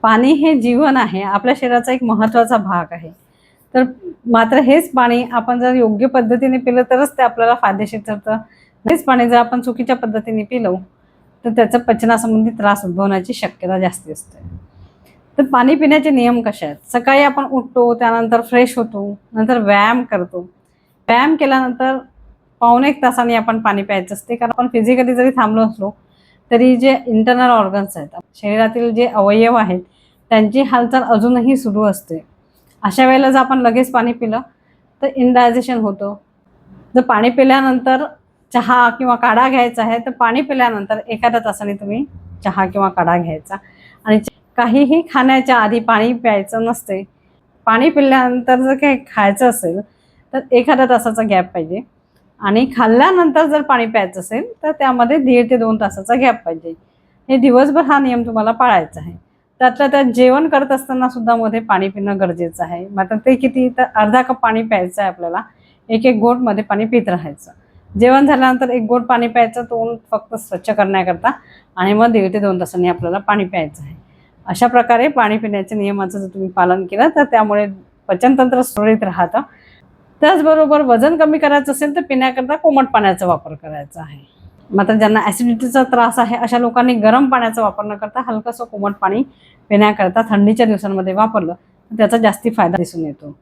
पाणी हे जीवन आहे, आपल्या शरीराचा एक महत्त्वाचा भाग आहे. तर मात्र हेच पाणी आपण जर योग्य पद्धतीने पिलं तरच ते आपल्याला फायदेशीर ठरतं. हेच पाणी जर आपण चुकीच्या पद्धतीने पिलं तर त्याचा पचनासंबंधी त्रास उद्भवण्याची शक्यता जास्ती असते. तर पाणी पिण्याचे नियम कसे आहेत? सकाळी आपण उठतो, त्यानंतर फ्रेश होतो, नंतर व्यायाम करतो. व्यायाम केल्यानंतर पावणे 1 तासाने आपण पाणी प्यायचं असते. कारण आपण फिजिकली जरी थांबलो असलो तरी जे इंटरनल ऑर्गन्स आहेत, शरीरातील जे अवयव आहेत, त्यांची हालचाल अजूनही सुरू असते. अशा वेळेला जर आपण लगेच पाणी पिलं तर इनडायजेशन होतं. जर पाणी पिल्यानंतर चहा किंवा काढा घ्यायचा आहे तर पाणी पिल्यानंतर एखाद्या तासाने तुम्ही चहा किंवा काढा घ्यायचा आणि काहीही खाण्याच्या आधी पाणी प्यायचं नसते. पाणी पिल्यानंतर जर काही खायचं असेल तर एखाद्या तासाचा गॅप पाहिजे आणि खाल्ल्यानंतर जर पाणी प्यायचं असेल तर त्यामध्ये 1.5 ते 2 तासाचा गॅप पाहिजे. हे दिवसभर हा नियम तुम्हाला पाळायचा आहे. त्यातल्या त्यात जेवण करत असताना सुद्धा मध्ये पाणी पिणं गरजेचं आहे. मात्र ते किती, तर अर्धा कप पाणी प्यायचं आहे आपल्याला. एक एक घोट मध्ये पाणी पित राहायचं. जेवण झाल्यानंतर एक घोट पाणी प्यायचं, तोंड फक्त स्वच्छ करण्याकरता, आणि मग 1.5 ते 2 तासांनी आपल्याला पाणी प्यायचं आहे. अशा प्रकारे पाणी पिण्याच्या नियमाचं जर तुम्ही पालन केलं तर त्यामुळे पचनतंत्र सुरळीत राहतं. त्याचबरोबर वजन कमी करायचं असेल तर पिण्याकरता कोमट पाण्याचा वापर करायचा आहे. मात्र ज्यांना ॲसिडिटीचा त्रास आहे अशा लोकांनी गरम पाण्याचा वापर न करता हलकंसं कोमट पाणी पिण्याकरता थंडीच्या दिवसांमध्ये वापरलं तर त्याचा जास्ती फायदा दिसून येतो.